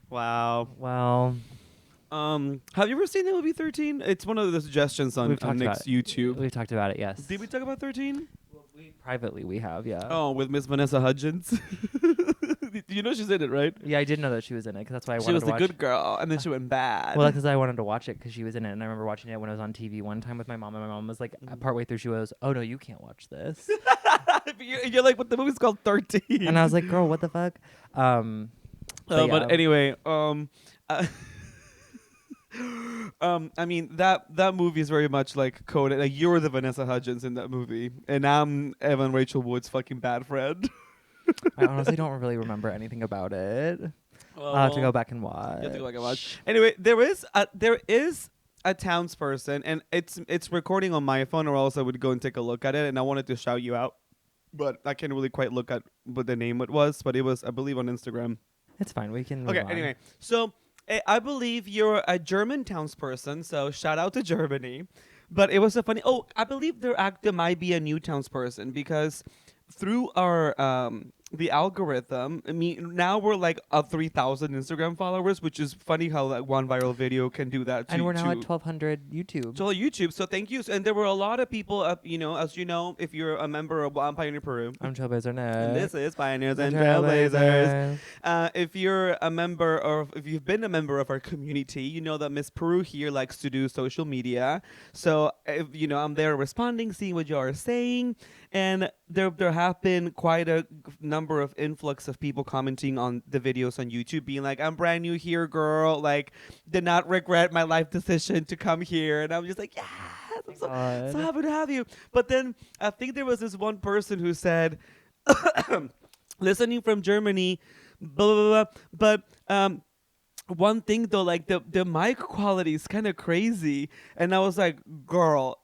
Wow. Well, Have you ever seen the movie 13? It's one of the suggestions on Nick's YouTube. We've talked about it, yes. Did we talk about 13? Well, privately, we have, yeah. Oh, with Miss Vanessa Hudgens. You know she's in it, right? Yeah, I did know that she was in it, because that's why I She wanted was to the watch good girl, and then she went bad. Well, because I wanted to watch it because she was in it, and I remember watching it when it was on TV one time with my mom, and my mom was like, partway through, she was, "Oh no, you can't watch this," You're like, but the movie's called 13. and I was like, "Girl, what the fuck?" But anyway, I mean that movie is very much like coded. Like you're the Vanessa Hudgens in that movie, and I'm Evan Rachel Wood's fucking bad friend. I honestly don't really remember anything about it. I'll have to go back and watch. You have to go back and watch. Anyway, there is a townsperson, and it's recording on my phone, or else I would go and take a look at it. And I wanted to shout you out, but I can't really quite look at what the name it was. But it was, I believe, on Instagram. It's fine. We can. Okay. Anyway, so I believe you're a German townsperson. So shout out to Germany. But it was a funny. Oh, I believe there might be a new townsperson because through our the algorithm, I mean, now we're like 3,000 Instagram followers, which is funny how like one viral video can do that. And we're now at 1,200 YouTube. So YouTube. So thank you. And there were a lot of people, as you know, if you're a member of Pioneer Peru. I'm Trailblazer Nick. And this is Pioneers and Trailblazers. If you're a member, or if you've been a member of our community, you know that Miss Peru here likes to do social media. So if I'm there responding, seeing what you are saying, and there have been quite a number of influx of people commenting on the videos on YouTube, being like, "I'm brand new here, girl. Like, did not regret my life decision to come here." And I'm just like, "Yes, I'm so happy to have you." But then I think there was this one person who said, listening from Germany, blah blah blah. But one thing though, like the mic quality is kind of crazy, and I was like, "Girl,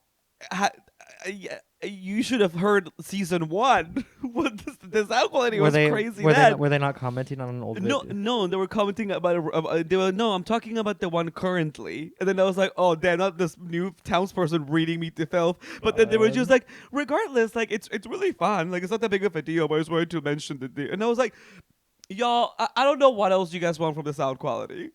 you should have heard season 1. The sound quality was crazy. Were they not commenting on an old video? No, they were commenting about I'm talking about the one currently. And then I was like, oh damn, not this new townsperson reading me to filth. But then they were just like, regardless, like it's really fun. Like it's not that big of a deal, but I just wanted to mention the deal. And I was like, y'all, I don't know what else you guys want from the sound quality.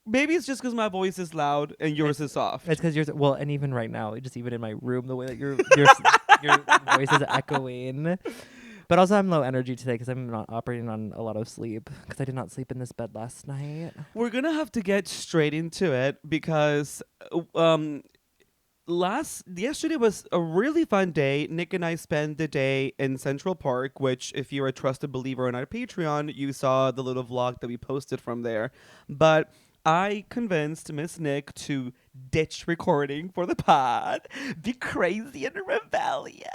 Maybe it's just because my voice is loud and yours is soft. It's because yours. Well, and even right now, just even in my room, the way that your voice is echoing. But also, I'm low energy today because I'm not operating on a lot of sleep because I did not sleep in this bed last night. We're gonna have to get straight into it because yesterday was a really fun day. Nick and I spent the day in Central Park, which if you're a trusted believer on our Patreon, you saw the little vlog that we posted from there. But I convinced Miss Nick to ditch recording for the pod, be crazy and rebellious,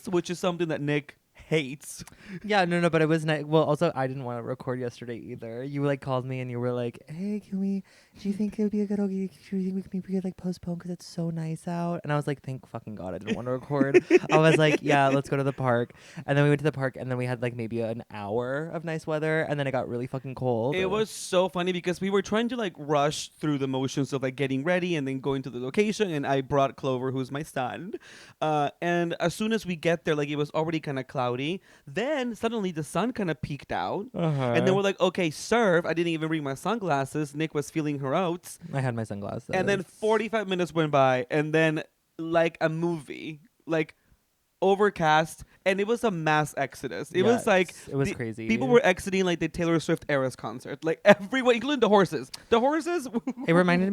which is something that Nick hates. Yeah, no, but it was nice. Well, also, I didn't want to record yesterday either. You like called me and you were like, "Hey, do you think it would be a good idea? Do you think we could like postpone because it's so nice out?" And I was like, "Thank fucking God, I didn't want to record." I was like, "Yeah, let's go to the park." And then we went to the park, and then we had like maybe an hour of nice weather, and then it got really fucking cold. It was so funny because we were trying to like rush through the motions of like getting ready and then going to the location, and I brought Clover, who's my son. And as soon as we get there, like it was already kind of cloudy. Then suddenly the sun kind of peeked out, and then we're like, okay, surf. I didn't even bring my sunglasses. Nick was feeling her out. I had my sunglasses. And then 45 minutes went by, and then like a movie, like overcast, and it was a mass exodus. It was like it was crazy. People were exiting like the Taylor Swift Eras concert, like everyone, including the horses. The horses. It kind of reminded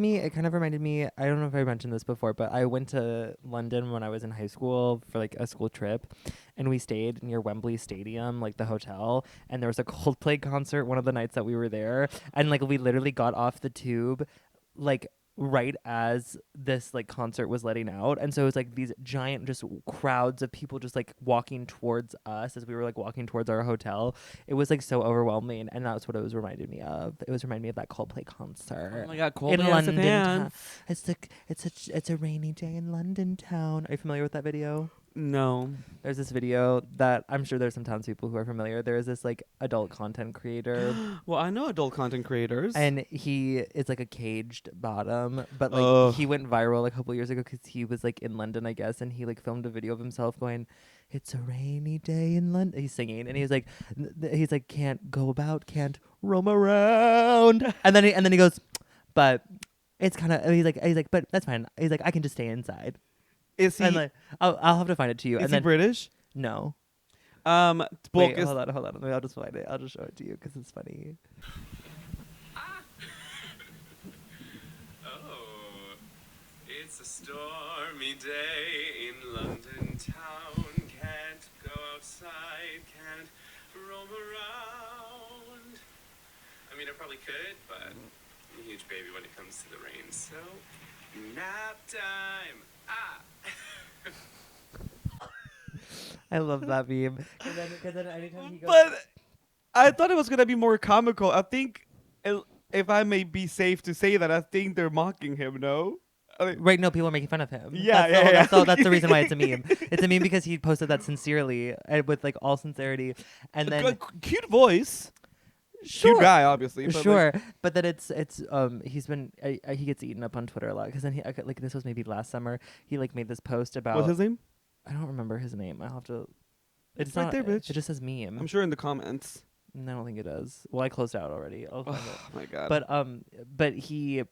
me. I don't know if I mentioned this before, but I went to London when I was in high school for like a school trip, and we stayed near Wembley Stadium, like the hotel, and there was a Coldplay concert one of the nights that we were there, and like we literally got off the tube, like right as this like concert was letting out, and so it was like these giant just crowds of people just like walking towards us as we were like walking towards our hotel. It was like so overwhelming, and that's what it was reminding me of. It was reminding me of that Coldplay concert. Oh my God, Coldplay in London. fan. It's a rainy day in London town. Are you familiar with that video? No. There's this video that I'm sure there's some townspeople who are familiar. There is this like adult content creator, Well, I know adult content creators. and he is like a caged bottom, but like Ugh. he went viral like a couple years ago because he was like in London, I guess, and he like filmed a video of himself going, "It's a rainy day in London." He's singing, and he's like, "Can't go about, can't roam around," and then he goes, "But it's kind of," he's like, "But that's fine." He's like, "I can just stay inside." Is he? And like, I'll have to find it to you. Is And he then British? no. Well, Wait, hold on. Maybe I'll just find it. I'll just show it to you because it's funny. Oh, it's a stormy day in London town. Can't go outside, can't roam around. I mean, I probably could, but I'm a huge baby when it comes to the rain. So, nap time. I love that meme. Because then anytime he goes, but I thought it was gonna be more comical. I think, if I may be safe to say that, I think they're mocking him. No. right? No, people are making fun of him. Yeah, That's the reason why it's a meme. It's a meme because he posted that sincerely and with like all sincerity, and then Cute voice. sure, Cute guy, obviously. But sure, but then it's he's been he gets eaten up on Twitter a lot because then like this was maybe last summer he like made this post about what's his name? I don't remember his name. I'll have to. It's not right there, bitch. It just says meme. I'm sure in the comments. I don't think it does. Well, I closed out already. I'll find it. Oh my god. But he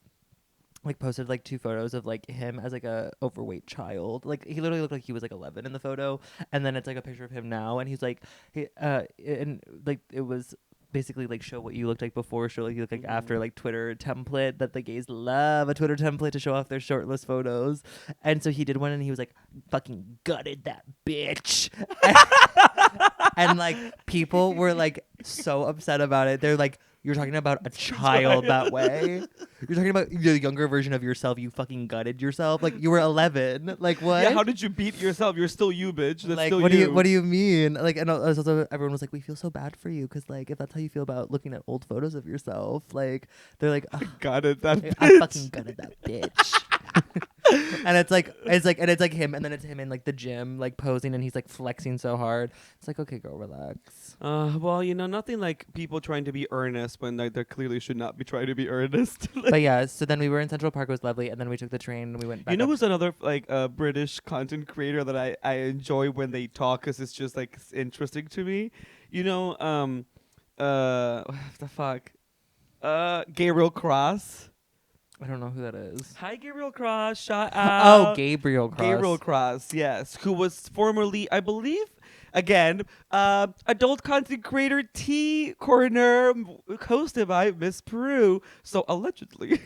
like posted like 2 photos of like him as like a overweight child. Like he literally looked like he was like 11 in the photo, and then it's like a picture of him now, and he's like and like it was basically like show what you looked like before, show what you look like after, like Twitter template that the gays love, a Twitter template to show off their shirtless photos. And so he did one and he was like, "Fucking gutted that bitch." And like people were like so upset about it. They're like, "You're talking about a child that way. You're talking about the younger version of yourself. You fucking gutted yourself. Like you were 11. Like what? Yeah, how did you beat yourself? You're still you, bitch. That's like still what you. do you mean? Like and also everyone was like, we feel so bad for you because like if that's how you feel about looking at old photos of yourself, like they're like, "Ugh, Got it. That I bitch. fucking gutted that bitch." And it's like him, and then it's him in like the gym, like posing, and he's like flexing so hard. It's like, okay, girl, relax. Well, nothing like people trying to be earnest when like they clearly should not be trying to be earnest. But yeah, so then we were in Central Park, it was lovely, and then we took the train and we went back. You know up. who's another like British content creator that I enjoy when they talk because it's just like it's interesting to me. What the fuck? Gabriel Cross. I don't know who that is. Hi, Gabriel Cross. Shout Oh, out. Gabriel Cross. Gabriel Cross, yes, who was formerly, I believe, again, adult content creator T Corner, hosted by Miss Peru. So allegedly,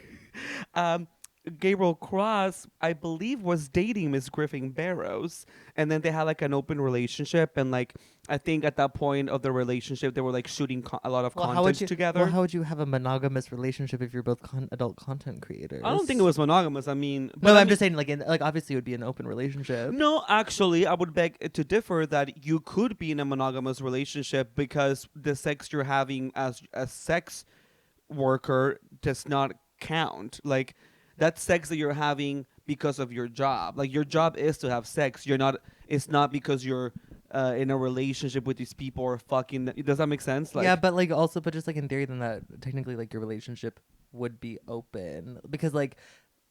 Gabriel Cross, I believe, was dating Miss Griffin Barrows, and then they had like an open relationship, and like I think at that point of the relationship, they were like shooting a lot of content together. Well, how would you have a monogamous relationship if you're both adult content creators? I don't think it was monogamous. I mean, No, but I'm just saying, like obviously it would be an open relationship. No, actually, I would beg to differ that you could be in a monogamous relationship because the sex you're having as a sex worker does not count. Like, that's sex that you're having because of your job. Like, your job is to have sex. It's not because you're in a relationship with these people or fucking. Does that make sense? Like, yeah, but like also, but just like in theory, then that technically like your relationship would be open because like,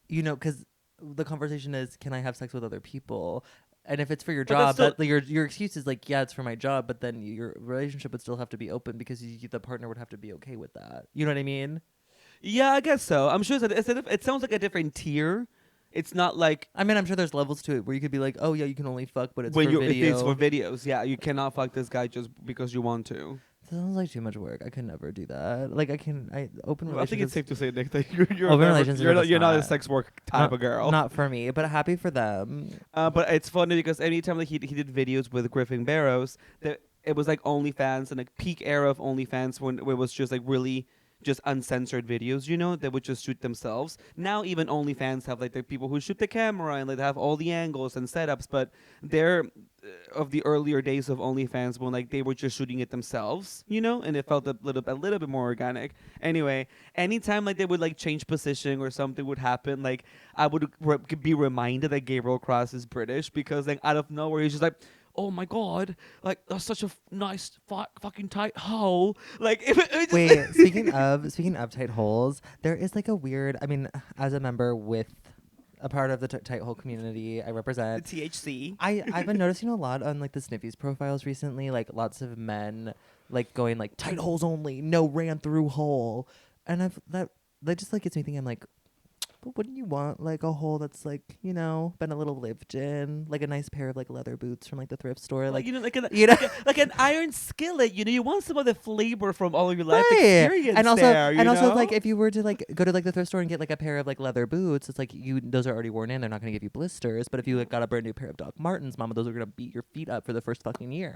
because the conversation is, can I have sex with other people? And if it's for your job, that your excuse is like, yeah, it's for my job, but then your relationship would still have to be open because the partner would have to be okay with that. You know what I mean? Yeah, I guess so. I'm sure it sounds like a different tier. It's not like, I mean, I'm sure there's levels to it where you could be like, oh yeah, you can only fuck, but it's for if video. it's for videos. Yeah, you cannot fuck this guy just because you want to. Sounds like too much work. I could never do that. Like open relationships. I think it's safe to say, Nick, that you're not a sex work type of girl. Not for me, but happy for them. But it's funny because anytime like he did videos with Griffin Barrows, that it was like OnlyFans and like peak era of OnlyFans when it was just like really just uncensored videos, you know, that would just shoot themselves. Now even OnlyFans have like the people who shoot the camera and like have all the angles and setups, but they're of the earlier days of OnlyFans when like they were just shooting it themselves, you know, and it felt a little bit more organic. Anyway, anytime like they would like change position or something would happen, like I would be reminded that Gabriel Cross is British because like out of nowhere he's just like, oh my god, like that's such a nice fucking tight hole. Like it just Wait, speaking of tight holes, there is like a weird. I mean, as a member with a part of the tight hole community I the represent, THC. I've been noticing a lot on like the Sniffies profiles recently, like lots of men like going like tight holes only, no ran through hole, and that just like gets me thinking. I'm like, but wouldn't you want like a hole that's like, you know, been a little lived in, like a nice pair of like leather boots from like the thrift store, like you know, you know, like an iron skillet. You know, you want some of the flavor from all of your life right. experience. And also, there, you also know? like if you were to like go to like the thrift store and get like a pair of like leather boots, it's like those are already worn in. They're not gonna give you blisters. But if you like got a brand new pair of Doc Martens, mama, those are gonna beat your feet up for the first fucking year.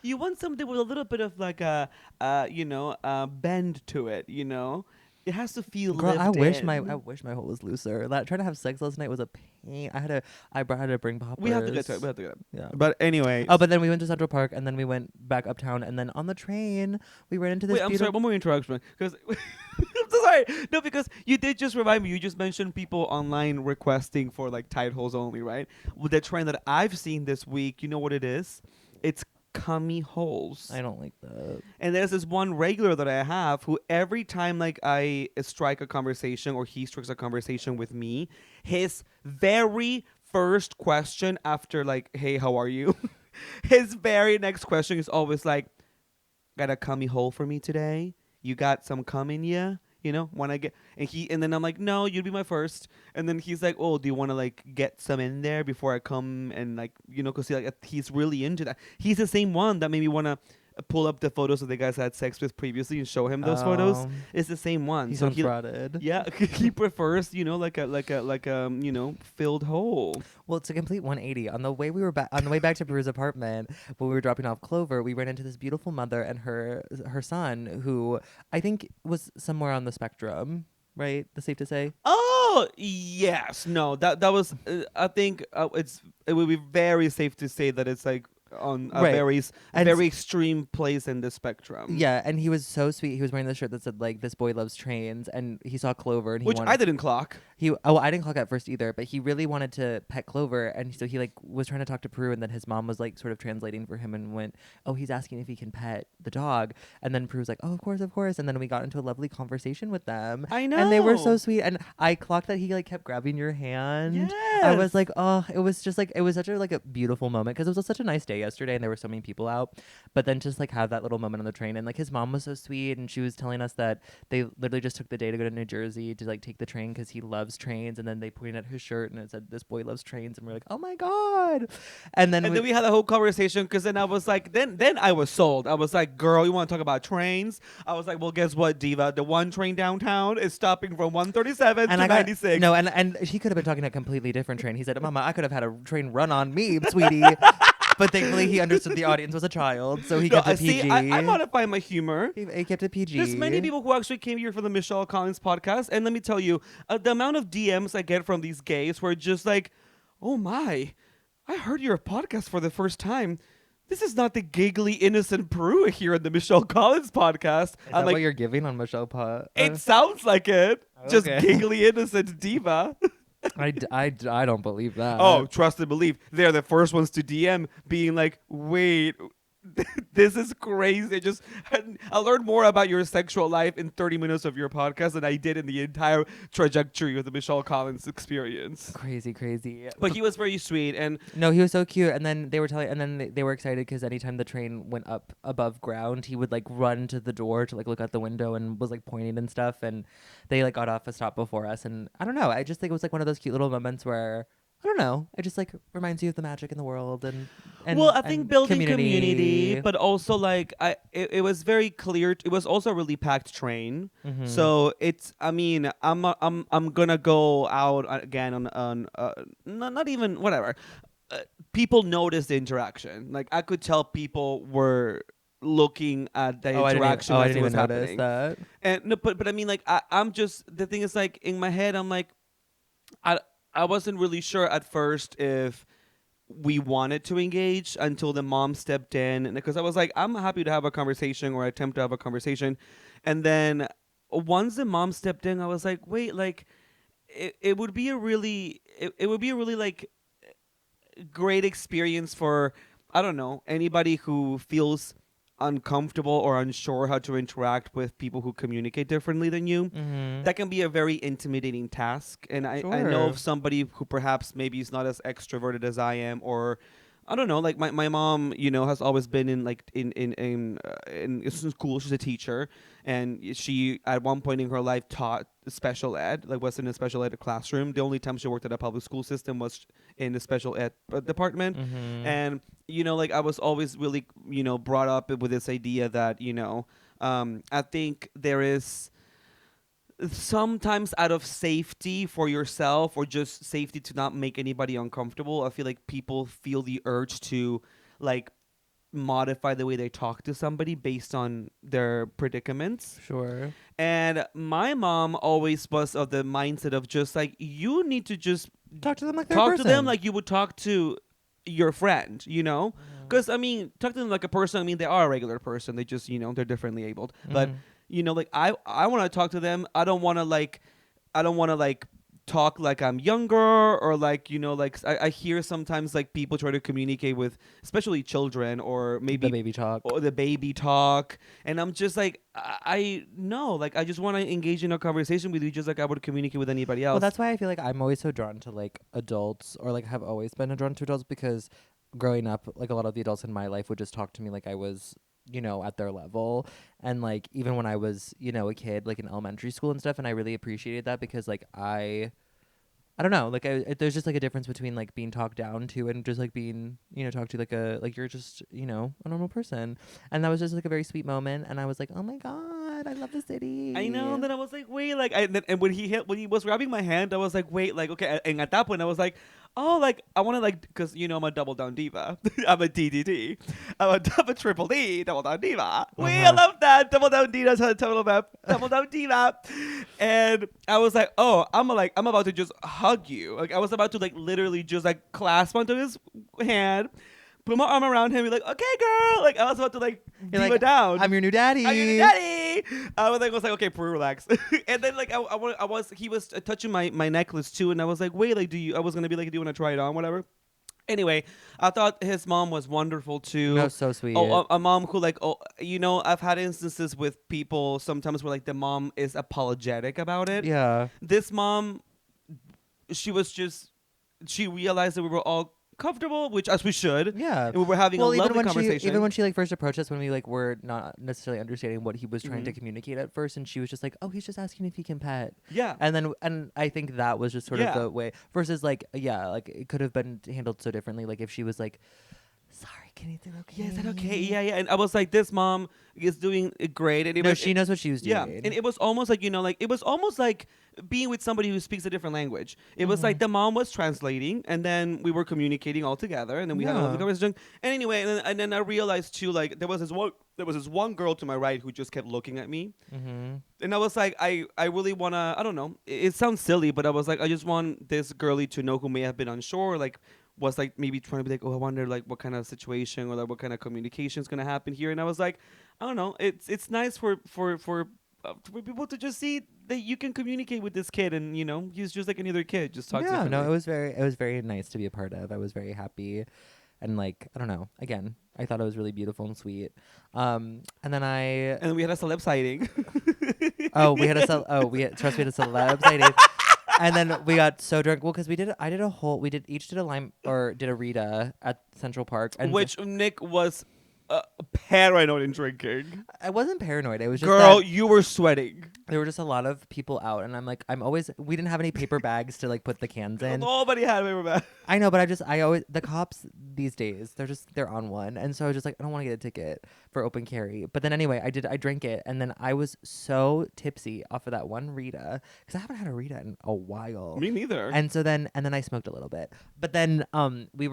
You want something with a little bit of like a, bend to it. You know, it has to feel. Girl, I lived wish in. my hole was looser. Trying to have sex last night was a pain. I had to bring poppers. We have to get to it. We have to get it. Yeah. But anyway. Oh, but then we went to Central Park and then we went back uptown and then on the train we ran into this. Wait, I'm sorry. One more interruption because I'm so sorry. No, because you did just remind me. You just mentioned people online requesting for like tight holes only, right? With the trend that I've seen this week, you know what it is? It's cummy holes. I don't like that. And there's this one regular that I have who every time like I strike a conversation or he strikes a conversation with me, his very first question after like, hey, how are you? His very next question is always like, got a cummy hole for me today? You got some cum in ya? You know, when I get and then I'm like, no, you'd be my first. And then he's like, oh, do you want to like get some in there before I come and like, you know, because he's really into that. He's the same one that made me want to pull up the photos of the guys I had sex with previously and show him those photos. It's the same one. He's so unfrotted. yeah, he prefers, you know, like a you know, filled hole. Well, it's a complete 180. On the way on the way back to Peru's apartment, when we were dropping off Clover, we ran into this beautiful mother and her son, who I think was somewhere on the spectrum. Right? That's safe to say. Oh yes, no, that was. I think it would be very safe to say that it's like on a Right. very extreme place in the spectrum. Yeah, and he was so sweet. He was wearing the shirt that said like "This boy loves trains," and he saw Clover, and Which I didn't clock. I didn't clock at first either, but he really wanted to pet Clover, and so he like was trying to talk to Peru, and then his mom was like sort of translating for him and went, "Oh, he's asking if he can pet the dog," and then Peru was like, "Oh, of course," and then we got into a lovely conversation with them. I know, and they were so sweet, and I clocked that he like kept grabbing your hand. Yes. I was like, oh, it was just like it was such a like a beautiful moment because it was such a nice day yesterday, and there were so many people out, but then just like have that little moment on the train, and like his mom was so sweet, and she was telling us that they literally just took the day to go to New Jersey to like take the train because he loves trains, and then they pointed at his shirt and it said "This boy loves trains," and we're like, oh my god. And then we had a whole conversation because then I was like, then I was sold. I was like, girl, you want to talk about trains? I was like, well, guess what, Diva? The one train downtown is stopping from 137 to 96. No, and he could have been talking a completely different train. He said, Mama, I could have had a train run on me, sweetie. But thankfully he understood the audience was a child, so he kept it PG. See, I modify my humor. He kept it PG. There's many people who actually came here for the Michelle Collins podcast, and let me tell you, the amount of DMs I get from these gays who are just like, oh my, I heard your podcast for the first time. This is not the giggly, innocent Peru here in the Michelle Collins podcast. Is that what you're giving on Michelle Pot? It sounds like it. Just Okay. giggly, innocent diva. I don't believe that. Oh, trust and believe. They're the first ones to DM being like, wait, this is crazy. I learned more about your sexual life in 30 minutes of your podcast than I did in the entire trajectory of the Michelle Collins experience. Crazy. But he was very sweet, and No, he was so cute. And then they were they were excited because anytime the train went up above ground, he would like run to the door to like look out the window and was like pointing and stuff. And they like got off a stop before us. And I don't know. I just think it was like one of those cute little moments where I don't know. It just like reminds you of the magic in the world and well, I think building community, but also like it was very clear. It was also a really packed train, so it's. I mean, I'm gonna go out again on not even whatever. People noticed the interaction. Like I could tell people were looking at the I interaction didn't as it even was notice happening. that. And no, but I mean, like, I'm just, the thing is, like, in my head, I'm like, I I wasn't really sure at first if we wanted to engage until the mom stepped in, and because I was like, I'm happy to have a conversation or attempt to have a conversation, and then once the mom stepped in, I was like, wait, like, it would be a really, it would be a really like great experience for, I don't know, anybody who feels uncomfortable or unsure how to interact with people who communicate differently than you. Mm-hmm. That can be a very intimidating task. And I know Sure. of somebody who perhaps maybe is not as extroverted as I am, or I don't know, like my mom, has always been in like in school. She's a teacher, and she at one point in her life taught special ed, like was in a special ed classroom. The only time she worked at a public school system was in the special ed department. Mm-hmm. And like I was always really brought up with this idea that I think there is sometimes out of safety for yourself or just safety to not make anybody uncomfortable. I feel like people feel the urge to like modify the way they talk to somebody based on their predicaments. Sure. And my mom always was of the mindset of just like, you need to just Talk to them like they're a talk to them person. like you would talk to your friend, because I mean, talk to them like a person. I mean, they are a regular person, they just they're differently abled. But like I want to talk to them. I don't want to like talk like I'm younger, or like like I hear sometimes like people try to communicate with especially children, or maybe the baby talk. or the baby talk, and I'm just like, I know, like I just want to engage in a conversation with you just like I would communicate with anybody else. Well, that's why I feel like I'm always so drawn to like adults, or like have always been drawn to adults, because growing up, like a lot of the adults in my life would just talk to me like I was, at their level. And like even when I was, a kid, like in elementary school and stuff, and I really appreciated that, because like I don't know, like there's just like a difference between like being talked down to and just like being, talked to like you're just, a normal person. And that was just like a very sweet moment. And I was like, oh my God, I love the city. I know. And then I was like, wait, like, and when he was grabbing my hand, I was like, wait, like, okay. And at that point, I was like, oh, like, I want to like, because I'm a double down diva. I'm a DDD. I'm a triple D, double down diva. Wait, I love that double down diva. Double down diva. And I was like, oh, I'm about to just hug you. Like I was about to like literally just like clasp onto his hand, put my arm around him, and be like, okay, girl. Like I was about to like You're diva like, down. I'm your new daddy. I'm your new daddy. I was like, okay, Peru, relax. And then like he was touching my necklace too, and I was like, wait, like I was gonna be like, do you want to try it on, whatever. Anyway, I thought his mom was wonderful too. No, so sweet. Oh, a mom who like, I've had instances with people sometimes where like the mom is apologetic about it. Yeah. This mom, she realized that we were all comfortable, which as we should. Yeah. And we were having a lovely conversation. Even when she like first approached us, when we like were not necessarily understanding what he was trying to communicate at first, and she was just like, oh, he's just asking if he can pet. Yeah. And I think that was just sort of the way, versus like, like it could have been handled so differently. Like if she was like, sorry, can you do okay? Yeah, is that okay? Yeah. And I was like, this mom is doing great. And she knows what she was doing. Yeah, and it was almost like, it was almost like being with somebody who speaks a different language. It was like the mom was translating, and then we were communicating all together, and then we had a lovely conversation. And anyway, and then I realized too, like there was this one girl to my right who just kept looking at me, and I was like, I really wanna, I don't know, it sounds silly, but I was like, I just want this girlie to know who may have been unsure, like was like maybe trying to be like, oh, I wonder like what kind of situation or like what kind of communication is gonna happen here. And I was like, I don't know, it's nice for people to just see that you can communicate with this kid, and he's just like any other kid, just talks. Yeah, no, it was very nice to be a part of. I was very happy, and like I don't know. Again, I thought it was really beautiful and sweet. And then we had a celeb sighting. we had a celeb sighting. And then we got so drunk. Well, because we each did a lime, or did a Rita at Central Park. And which Nick was paranoid in drinking. I wasn't paranoid. It was just Girl, that you were sweating. there were just a lot of people out. And I'm like, we didn't have any paper bags to like put the cans in. Nobody had a paper bag. I know, but I always, the cops these days, they're on one. And so I was just like, I don't want to get a ticket for open carry. But then anyway, I drank it. And then I was so tipsy off of that one Rita, because I haven't had a Rita in a while. Me neither. And so then I smoked a little bit. But then we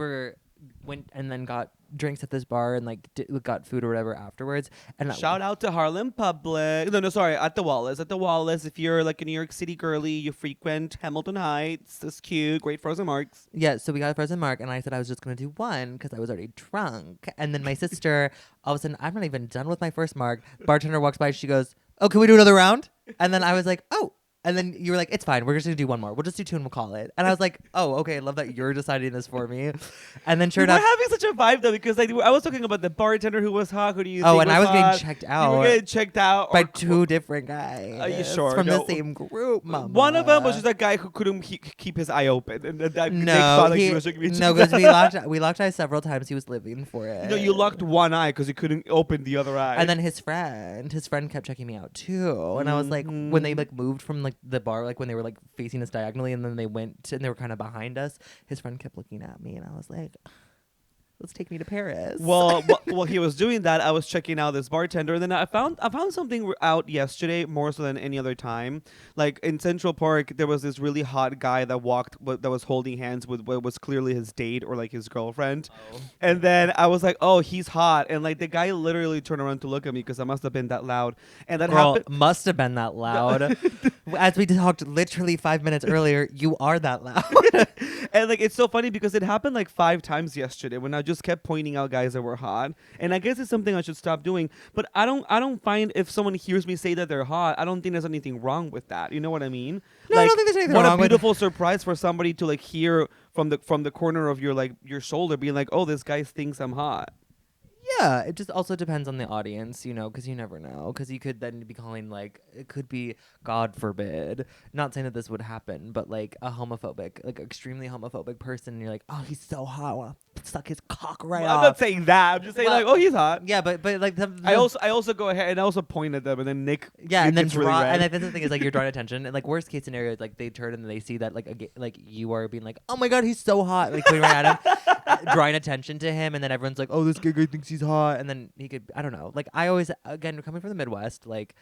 went and then got drinks at this bar and like got food or whatever afterwards. And Shout out to Harlem Public. No, sorry, at the Wallace. At the Wallace, if you're like a New York City girly, you frequent Hamilton Heights. It's cute, great frozen marks. yeah, so we got a frozen mark, and I said I was just gonna do one because I was already drunk. And then my sister, all of a sudden, I'm not even done with my first mark. Bartender walks by, she goes, "Oh, can we do another round?" And then I was like, "Oh." And then you were like, "It's fine. We're just gonna do one more. We'll just do two and we'll call it." And I was like, "Oh, okay. I love that you're deciding this for me." And then sure We're enough, having such a vibe though because like I was talking about the bartender who was hot. Who do you? oh, think and I was hot? getting checked You out were getting checked out by or- two different guys. Are you sure? From No. the same group, mama. One of them was just a guy who couldn't keep his eye open, and that Nick no, thought like he was looking at no, you. because we locked eyes several times. He was living for it. No, you locked one eye because you couldn't open the other eye. And then his friend kept checking me out too. And I was like, when they like moved from like the bar, like when they were like facing us diagonally, and then they went and they were kind of behind us, his friend kept looking at me, and I was like, let's take me to Paris. Well, while he was doing that, I was checking out this bartender, and then I found something out yesterday more so than any other time. Like in Central Park, there was this really hot guy that was holding hands with what was clearly his date or like his girlfriend. And then I was like, oh, he's hot, and like the guy literally turned around to look at me because I must have been that loud, and that Girl, happened. must have been that loud. As we talked literally 5 minutes earlier, you are that loud. And like it's so funny because it happened like 5 times yesterday when I just kept pointing out guys that were hot, and I guess it's something I should stop doing. But I don't find if someone hears me say that they're hot, I don't think there's anything wrong with that. You know what I mean? No, like, I don't think there's anything what wrong a with beautiful surprise for somebody to like hear from the corner of your shoulder, being like, oh, this guy thinks I'm hot. Yeah, it just also depends on the audience, you know, because you never know. Because you could then be calling, like, it could be, God forbid, not saying that this would happen, but like a homophobic, like extremely homophobic person, and you're like, oh, he's so hot, I want to suck his cock right Well, off. I'm not saying that. I'm just saying Well, like, oh, he's hot. Yeah, but like I also go ahead and I also point at them, and then Nick. yeah, Nick and then gets really draw, red. and then the thing is like you're drawing attention, and like worst case scenario is like they turn and they see that like you are being like, oh my God, he's so hot, like pointing right at him, drawing attention to him, and then everyone's like, oh, this gay guy thinks he's hot, and then he could, I don't know, like I always, again, coming from the Midwest, like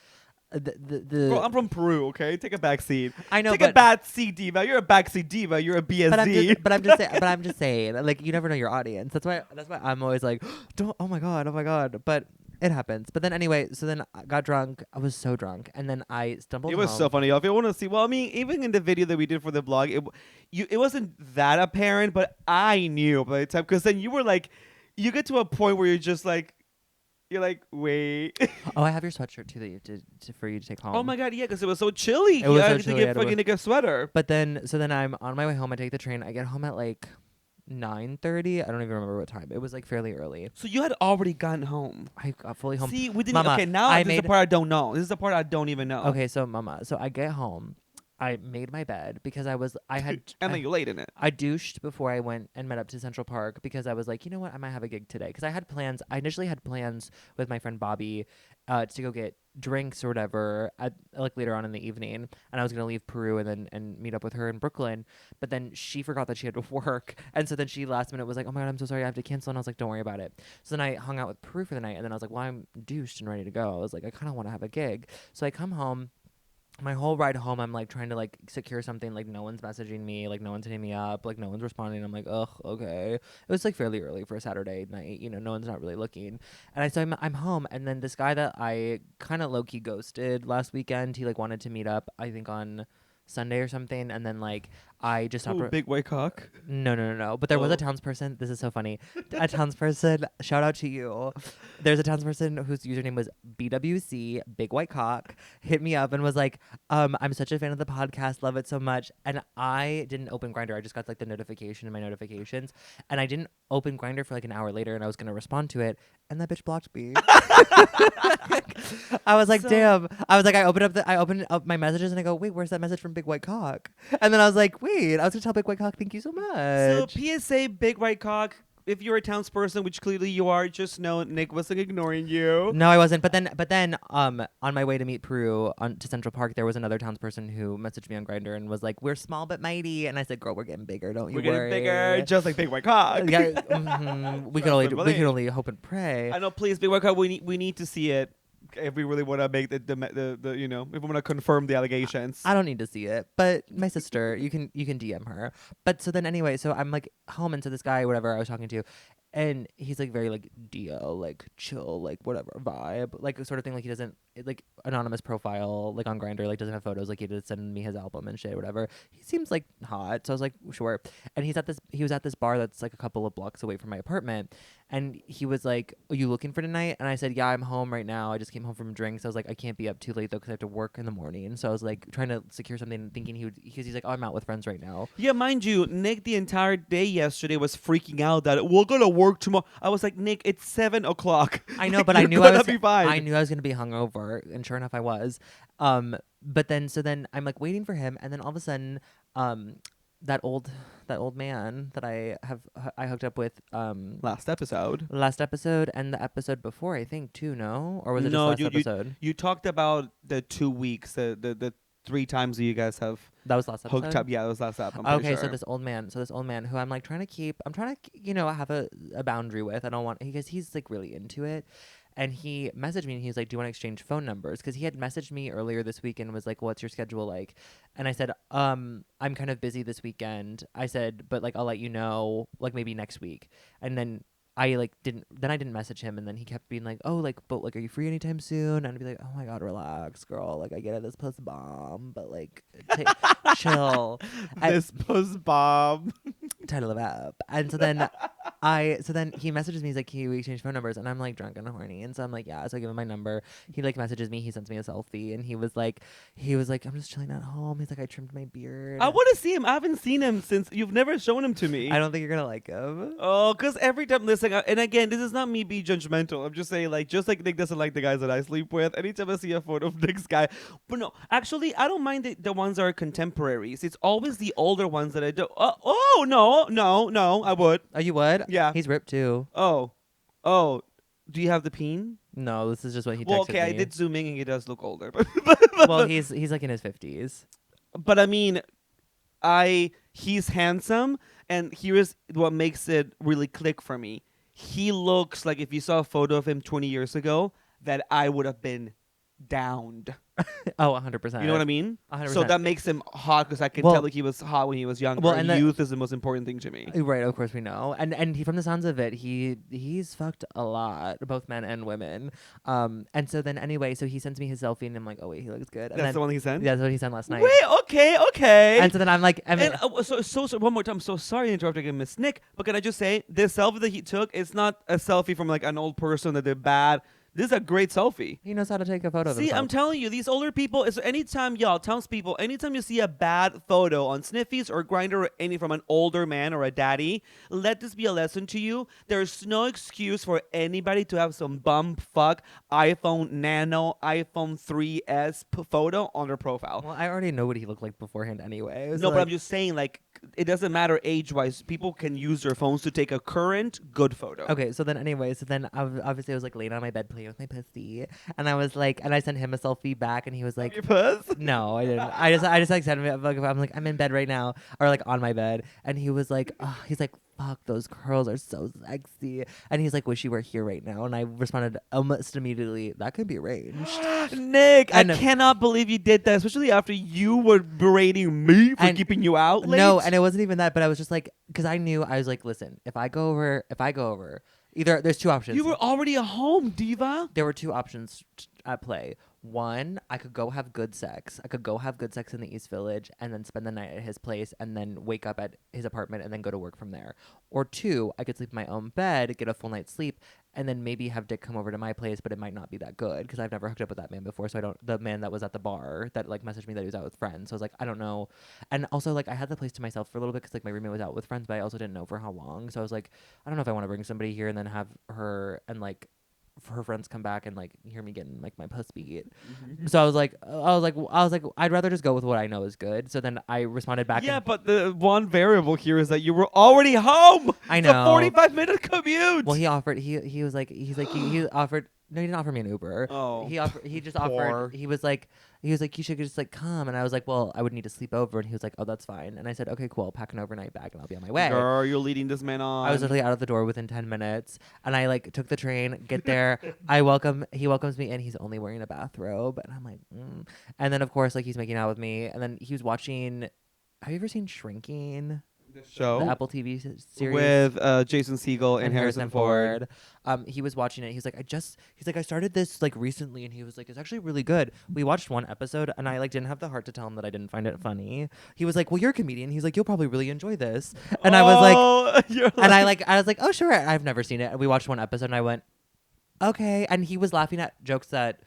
the Bro, I'm from Peru, okay? Take a back seat. I know, Take but a back seat, diva. You're a backseat diva. You're a BSD. but I'm just saying, like you never know your audience. That's why I'm always like, don't, oh my god. But it happens. But then anyway, so then I got drunk. I was so drunk, and then I stumbled. It was home. so funny. If you want to see, well, I mean, even in the video that we did for the blog, it wasn't that apparent, but I knew by the time, because then you were like, you get to a point where you're like, wait. Oh, I have your sweatshirt too that you did for you to take home. Oh my God, yeah, because it was so chilly. It was I so had to chilly, I get had to fucking like a sweater. But then, so then I'm on my way home. I take the train. I get home at like 9:30. I don't even remember what time. It was like fairly early. So you had already gotten home. I got fully home. See, we didn't. Mama, okay, now I this is the made- part I don't know. This is the part I don't even know. Okay, so mama, so I get home. I made my bed because I had And then you laid in it. I douched before I went and met up to Central Park because I was like, you know what, I might have a gig today. Because I had plans. I initially had plans with my friend Bobby to go get drinks or whatever at like later on in the evening, and I was gonna leave Peru and meet up with her in Brooklyn. But then she forgot that she had to work, and so then she last minute was like, oh my God, I'm so sorry, I have to cancel. And I was like, don't worry about it. So then I hung out with Peru for the night, and then I was like, well, I'm douched and ready to go. I was like, I kind of want to have a gig. So I come home. My whole ride home, I'm like trying to like secure something. Like no one's messaging me, like no one's hitting me up, like no one's responding. I'm like, ugh, okay. It was like fairly early for a Saturday night, you know, no one's not really looking. And I'm home, and then this guy that I kind of low key ghosted last weekend, he like wanted to meet up, I think on Sunday or something, and then like I just stopped. Ooh, big white cock. No. But there was a townsperson. This is so funny. A townsperson. Shout out to you. There's a townsperson whose username was BWC, Big White Cock. Hit me up and was like, I'm such a fan of the podcast. Love it so much. And I didn't open Grindr. I just got like the notification in my notifications. And I didn't open Grindr for like an hour later, and I was going to respond to it. And that bitch blocked me. I was like, damn. I was like, I opened up my messages and I go, wait, where's that message from Big White Cock? And then I was like, wait, I was gonna tell Big White Cock, thank you so much. So PSA, big white cock. If you're a townsperson, which clearly you are, just know Nick wasn't ignoring you. No, I wasn't. But then, on my way to meet Peru to Central Park, there was another townsperson who messaged me on Grindr and was like, "We're small but mighty," and I said, "Girl, we're getting bigger. Don't you We're worry." getting bigger, just like big white cock. Yeah, we can only hope and pray. I know, please, big white cock. We need to see it if we really want to make the you know, if we want to confirm the allegations. I don't need to see it, but my sister, you can DM her. But so then anyway, so I'm like home, and so this guy, whatever I was talking to, And he's like very like Dio, like chill, like whatever vibe, like sort of thing. Like he doesn't like anonymous profile, like on Grindr, like doesn't have photos. Like he did send me his album and shit, whatever. He seems like hot, so I was like, sure. And he was at this bar that's like a couple of blocks away from my apartment, and he was like, "Are you looking for tonight?" And I said, "Yeah, I'm home right now. I just came home from drinks." I was like, "I can't be up too late though, because I have to work in the morning." So I was like trying to secure something, thinking he would, because he's like, "Oh, I'm out with friends right now." Yeah, mind you, Nick the entire day yesterday was freaking out that we're gonna work tomorrow. I was like, Nick, it's 7 o'clock. I know, Like, but I you're knew I gonna was. be fine. I knew I was gonna be hungover, and sure enough, I was. But then I'm like waiting for him, and then all of a sudden, that old man that I hooked up with Last episode. last episode and the episode before, I think too. No, or was it No, just last episode? You talked about the 2 weeks, the 3 times that you guys have That was last episode. hooked up. Yeah, it was last episode. I'm pretty Okay, sure. so this old man who I'm like trying to have a boundary with. I don't want, because he's like really into it. And he messaged me and he was like, "Do you want to exchange phone numbers?" Because he had messaged me earlier this week and was like, "What's your schedule like?" And I said, I'm kind of busy this weekend." I said, "But like I'll let you know like maybe next week." And then I didn't message him, and then he kept being like, "Oh, like, but like, are you free anytime soon?" And I'd be like, "Oh my god, relax, girl. Like, I get it, this post bomb, but like, chill." This post bomb. Title of app. And so then he messages me. He's like, "Can we exchange phone numbers?" And I'm like drunk and horny, and so I'm like, "Yeah." So I give him my number. He like messages me. He sends me a selfie, and he was like, "I'm just chilling at home." He's like, "I trimmed my beard." I want to see him. I haven't seen him since you've never shown him to me. I don't think you're gonna like him. Oh, because every time, listen, and again, this is not me being judgmental. I'm just saying, like, just like Nick doesn't like the guys that I sleep with. Anytime I see a photo of Nick's guy, but no, actually, I don't mind the ones that are contemporaries. It's always the older ones that I do. Oh, no, I would. Oh, you would? Yeah. He's ripped too. Oh, do you have the peen? No, this is just what he texted Well, okay, me. I did zoom in, and he does look older, Well, he's like in his 50s. but I mean, he's handsome, and here's what makes it really click for me. He looks like, if you saw a photo of him 20 years ago, that I would have been downed. Oh, 100%. You know what I mean? 100%. So that makes him hot, because I can Well- tell that he was hot when he was younger. Well, and and youth is the most important thing to me. Right, of course we know. And he, from the sounds of it, he's fucked a lot, both men and women. And so then anyway, so he sends me his selfie, and I'm like, "Oh wait, he looks good." And That's then, the one he sent? Yeah, that's what he sent last night. Wait, okay. And so then I'm like, And so one more time. I'm so sorry to interrupt again, Miss Nick. But can I just say, this selfie that he took is not a selfie from like an old person that did bad. This is a great selfie. he knows how to take a photo of See, himself. I'm telling you, these older people. Is anytime y'all townspeople, anytime you see a bad photo on Sniffies or Grindr or any from an older man or a daddy, let this be a lesson to you. There's no excuse for anybody to have some bum fuck iPhone Nano, iPhone 3S photo on their profile. Well, I already know what he looked like beforehand anyway. No, but I'm just saying, like, it doesn't matter age-wise. People can use their phones to take a current good photo. Okay, so then anyway, obviously I was like laying on my bed playing with my pussy, and I was like, and I sent him a selfie back, and he was like, Your puss? "No, I didn't. I just like sent him. I'm like, I'm in bed right now, or like on my bed," and he was like, he's like, "Fuck, those curls are so sexy," and he's like, "Wish you were here right now," and I responded almost immediately, "That could be arranged." Nick, I And- cannot believe you did that, especially after you were berating me for And- keeping you out late. No, and it wasn't even that, but I was just like, because I knew, I was like, listen, if I go over, either there's two options. You were already at home, diva. There were two options at play. One, I could go have good sex. I could go have good sex in the East Village and then spend the night at his place and then wake up at his apartment and then go to work from there. Or two, I could sleep in my own bed, get a full night's sleep, and then maybe have Dick come over to my place, but it might not be that good because I've never hooked up with that man before. So the man that was at the bar that like messaged me that he was out with friends. So I was like, I don't know. And also like I had the place to myself for a little bit because like my roommate was out with friends, but I also didn't know for how long. So I was like, I don't know if I want to bring somebody here and then have her and like her friends come back and like hear me getting like my puss beat. So I was like, I'd rather just go with what I know is good. So then I responded back. Yeah, but the one variable here is that you were already home. I It's know. a 45-minute commute. Well, he offered. He was like, he offered. No, he didn't offer me an Uber. Oh, He just poor. offered. He was like, you should just like come. And I was like, well, I would need to sleep over. And he was like, oh, that's fine. And I said, okay, cool. I'll pack an overnight bag and I'll be on my way. Girl, you're leading this man on. I was literally out of the door within 10 minutes, and I like took the train, get there. He welcomes me, and he's only wearing a bathrobe, and I'm like, And then of course, like he's making out with me, and then he was watching. Have you ever seen Shrinking? show the Apple TV series with Jason Segel and Harrison Ford. He was watching it. He's like, I started this like recently, and he was like, it's actually really good. We watched one episode, and I like didn't have the heart to tell him that I didn't find it funny. He was like, well, you're a comedian. He's like, you'll probably really enjoy this. And I was like, I was like, oh sure. I've never seen it. We watched one episode, and I went, okay. And he was laughing at jokes that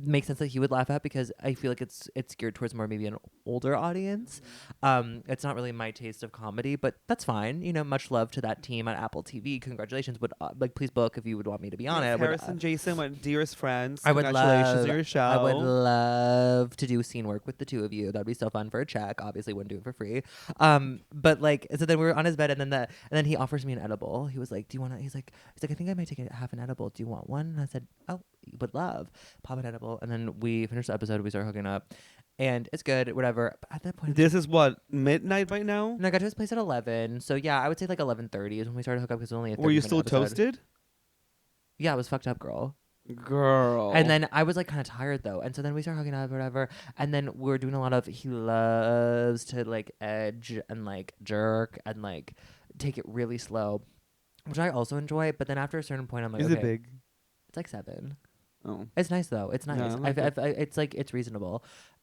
makes sense that he would laugh at, because I feel like it's geared towards more maybe an older audience. It's not really my taste of comedy, but that's fine. You know, much love to that team at Apple TV. Congratulations. Would like please book if you would want me to be on it. Harrison, Jason, my dearest friends. I would Congratulations love on your show. I would love to do scene work with the two of you. That'd be so fun for a check. Obviously wouldn't do it for free. But like, so then we were on his bed, and then he offers me an edible. He was like, do you want to, he's like, I think I might take half an edible. Do you want one? And I said, oh, would love. Pop an edible. And then we finished the episode. We started hooking up, and it's good, whatever. But at that point, This is what, midnight right now? and I got to his place at 11. So yeah, I would say like 11:30 is when we started hooking up, because it was only a 30 Were you minute still episode. toasted? Yeah, I was fucked up, girl. Girl. And then I was like kind of tired though, and so then we started hooking up, whatever. And then we were doing a lot of, he loves to like edge and like jerk and like take it really slow, which I also enjoy. But then after a certain point, I'm like, Is okay, it big? it's like 7. Oh. It's nice though. It's nice. Yeah, I like it. It's like, it's reasonable,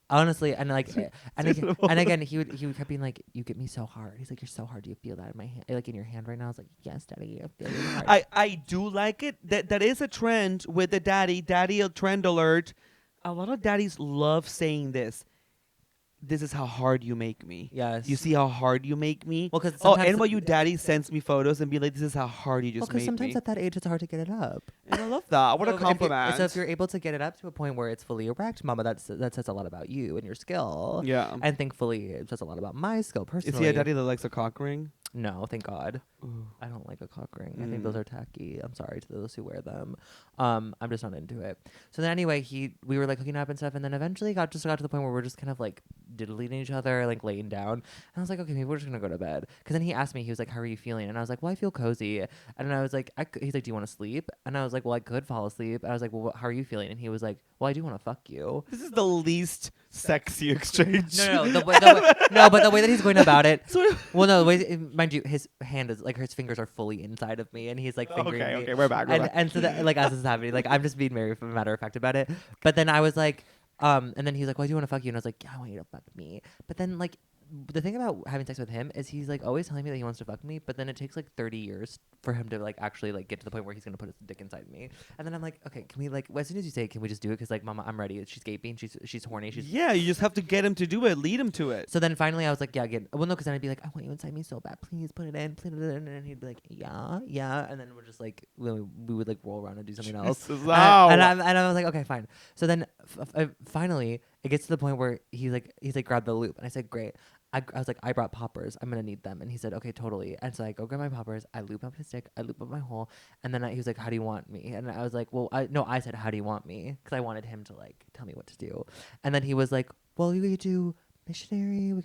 honestly. And like, and again, he would kept being like, "You get me so hard." He's like, "You're so hard. Do you feel that in my hand? Like in your hand right now?" I was like, "Yes, daddy. I feel you hard." I do like it. That is a trend with the daddy a trend alert. A lot of daddies love saying this. This is how hard you make me. Yes. You see how hard you make me? Well, because and while you daddy sends me photos and be like, this is how hard you just made sometimes me. at that age it's hard to get it up. And I love that. What So a if you- compliment. So if you're able to get it up to a point where it's fully erect, mama, that says a lot about you and your skill. Yeah. And thankfully, it says a lot about my skill personally. Is he a daddy that likes a cock ring? No, thank God. Ooh. I don't like a cock ring. I think those are tacky. I'm sorry to those who wear them. I'm just not into it. So then anyway, we were like hooking up and stuff, and then eventually got to the point where we're just kind of like diddling each other, like laying down. And I was like, okay, maybe we're just gonna go to bed. Because then he asked me, he was like, how are you feeling? And I was like, well, I feel cozy. And then I was like, he's like, do you want to sleep? And I was like, well, I could fall asleep. And I was like, well, how are you feeling? And he was like, well, I do want to fuck you. This is the least sexy exchange. No, but the way that he's going about it. Well, no, the way, mind you, his hand is like, his fingers are fully inside of me, and he's like fingering me. Okay, we're back. And so that, like, as this is happening, like, I'm just being very matter of fact about it. But then I was like, and then he's like, well, do you want to fuck you? And I was like, yeah, I want you to fuck me. But then, like, the thing about having sex with him is he's like always telling me that he wants to fuck me, but then it takes like 30 years for him to like actually like get to the point where he's gonna put his dick inside me. And then I'm like, okay, can we like, as soon as you say it, can we just do it? Because like, mama, I'm ready. She's gaping. She's horny. Yeah, you just have to get him to do it. Lead him to it. So then finally I was like, yeah, well, no, because then I'd be like, I want you inside me so bad. Please put it in. And he'd be like, yeah. And then we're just like, we would like roll around and do something else. And I was like, okay, fine. So then finally it gets to the point where he's like, grab the loop. And I said, great. I was like, I brought poppers. I'm going to need them. And he said, okay, totally. And so I go grab my poppers. I loop up his dick. I loop up my hole. And then he was like, how do you want me? And I was like, well, I said, how do you want me? Because I wanted him to like tell me what to do. And then he was like, well, we could do missionary. You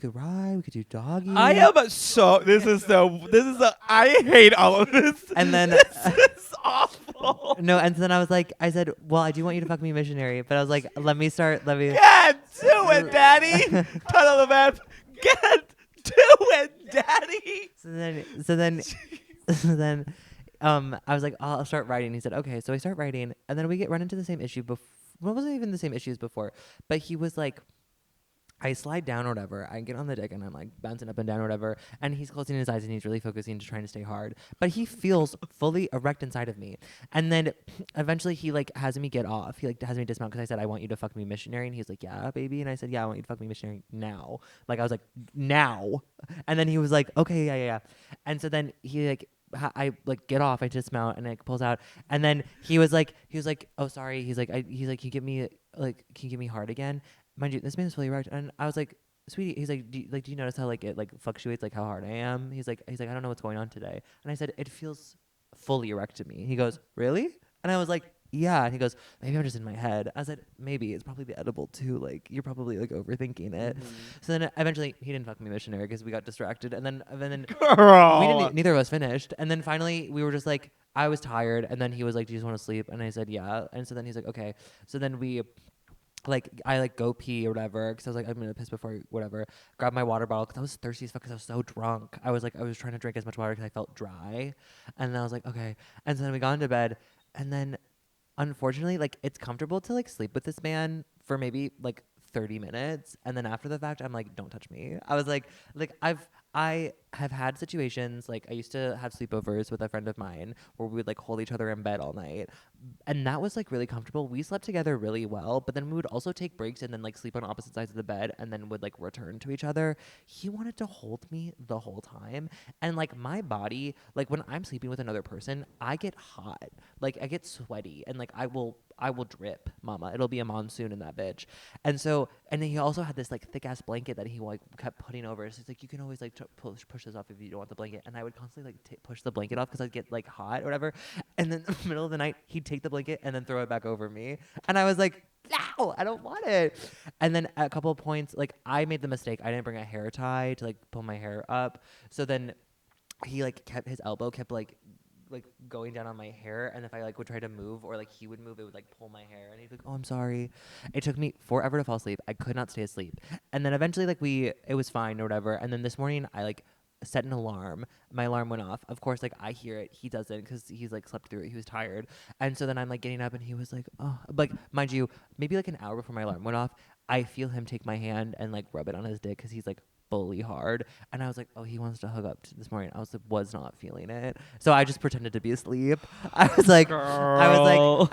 could ride. We could do doggy. I hate all of this. And then This is awful. no. And so then I said, well, I do want you to fuck me missionary. But I was like, let me. Get to it, daddy. Cut on the map. Get to it, daddy. So then I was like, I'll start writing. He said, okay. So I start writing, and then we run into the same issue. Well, it wasn't even the same issue as before, but he was like, I slide down or whatever. I get on the dick and I'm like bouncing up and down or whatever. And he's closing his eyes and he's really focusing to trying to stay hard. But he feels fully erect inside of me. And then eventually he like has me get off. He like has me dismount because I said, I want you to fuck me missionary. And he's like, yeah, baby. And I said, yeah, I want you to fuck me missionary now. Like I was like, now. And then he was like, okay, yeah. And so then he like, I like get off, I dismount and it pulls out. And then he was like, oh, sorry. He's like, can you get me hard again? Mind you, this man is fully erect, and I was like, sweetie, he's like, do you notice how like it like fluctuates, like how hard I am? He's like, I don't know what's going on today. And I said, it feels fully erect to me. He goes, really? And I was like, yeah. And he goes, maybe I'm just in my head. I said, maybe it's probably the edible too. Like you're probably like overthinking it. Mm-hmm. So then eventually he didn't fuck me missionary because we got distracted, and then Girl. neither of us finished. And then finally we were just like, I was tired, and then he was like, do you just want to sleep? And I said, yeah. And so then he's like, okay. So then we like I like go pee or whatever because I was like I'm gonna piss before whatever. Grab my water bottle because I was thirsty as fuck because I was so drunk. I was trying to drink as much water because I felt dry, and then I was like okay. And so then we got into bed, and then unfortunately like it's comfortable to like sleep with this man for maybe like 30 minutes, and then after the fact I'm like don't touch me. I was like I have had situations like I used to have sleepovers with a friend of mine where we would like hold each other in bed all night, and that was like really comfortable. We slept together really well, but then we would also take breaks and then like sleep on opposite sides of the bed and then would like return to each other. He wanted to hold me the whole time, and like my body, like when I'm sleeping with another person I get hot, like I get sweaty, and like I will drip, mama. It'll be a monsoon in that bitch. And so, and then he also had this like thick ass blanket that he like kept putting over. So it's like, you can always like push this off if you don't want the blanket. And I would constantly like push the blanket off because I'd get like hot or whatever. And then in the middle of the night, he'd take the blanket and then throw it back over me. And I was like, no, I don't want it. And then at a couple of points, like I made the mistake. I didn't bring a hair tie to like pull my hair up. So then he like kept his elbow kept like going down on my hair, and if I like would try to move or like he would move, it would like pull my hair, and he'd be like, oh I'm sorry. It took me forever to fall asleep. I could not stay asleep, and then eventually like it was fine or whatever. And then this morning I like set an alarm. My alarm went off, of course, like I hear it, he doesn't because he's like slept through it, he was tired. And so then I'm like getting up and he was like, oh, like mind you, maybe like an hour before my alarm went off, I feel him take my hand and like rub it on his dick because he's like fully hard. And I was like, oh, he wants to hug up this morning. I was not feeling it, so I just pretended to be asleep. I was like, oh,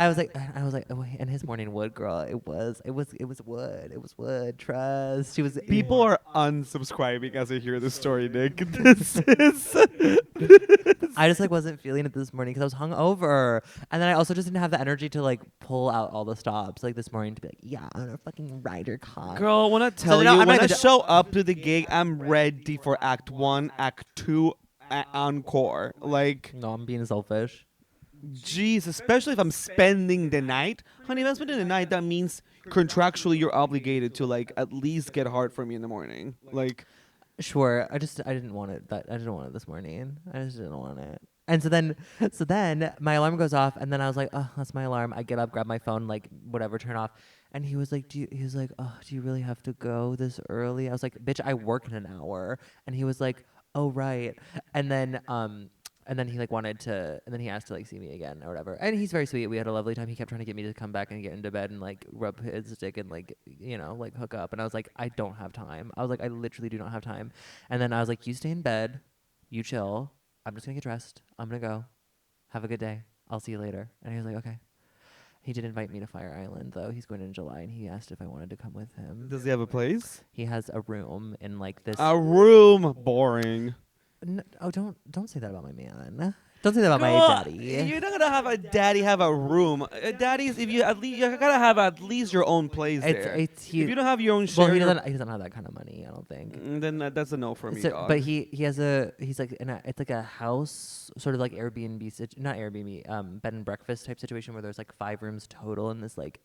and his morning wood, girl, it was wood. Trust. She was. People are unsubscribing as I hear this story, Nick. This is. I just like wasn't feeling it this morning because I was hungover, and then I also just didn't have the energy to like pull out all the stops like this morning to be like, yeah, I'm gonna fucking ride your cock. Girl, when I tell no, you, I'm when not I even show up to the gig, I'm ready for Act 1, Act 2, encore. Like, No, I'm being selfish. jeez, especially if I'm spending the night. Honey, if I'm spending the night, that means contractually you're obligated to like at least get hard for me in the morning. Like, Sure. I didn't want it. I didn't want it this morning. I just didn't want it. And so then my alarm goes off, and then I was like, oh, that's my alarm. I get up, grab my phone, like whatever, turn off. And he was like, oh, do you really have to go this early? I was like, bitch, I work in an hour. And he was like, oh, right. And then he like wanted to, and then he asked to like see me again or whatever. And he's very sweet. We had a lovely time. He kept trying to get me to come back and get into bed and like rub his dick and like, you know, like hook up. And I was like, I don't have time. I was like, I literally do not have time. And then I was like, you stay in bed, you chill. I'm just gonna get dressed. I'm gonna go. Have a good day. I'll see you later. And he was like, okay. He did invite me to Fire Island though. He's going in July, and he asked if I wanted to come with him. does he have a place? He has a room in like this. A room. Boring. Oh, don't say that about my man. Don't say that about Girl, my daddy. You're not gonna have a daddy have a room. Daddies, if you at least you gotta have at least your own place there. If you don't have your own share, Well, he doesn't have that kind of money, I don't think. then that's a no for me, So, dog. but he's like it's like a house, sort of like Airbnb, not Airbnb, bed and breakfast type situation where there's like 5 rooms total in this like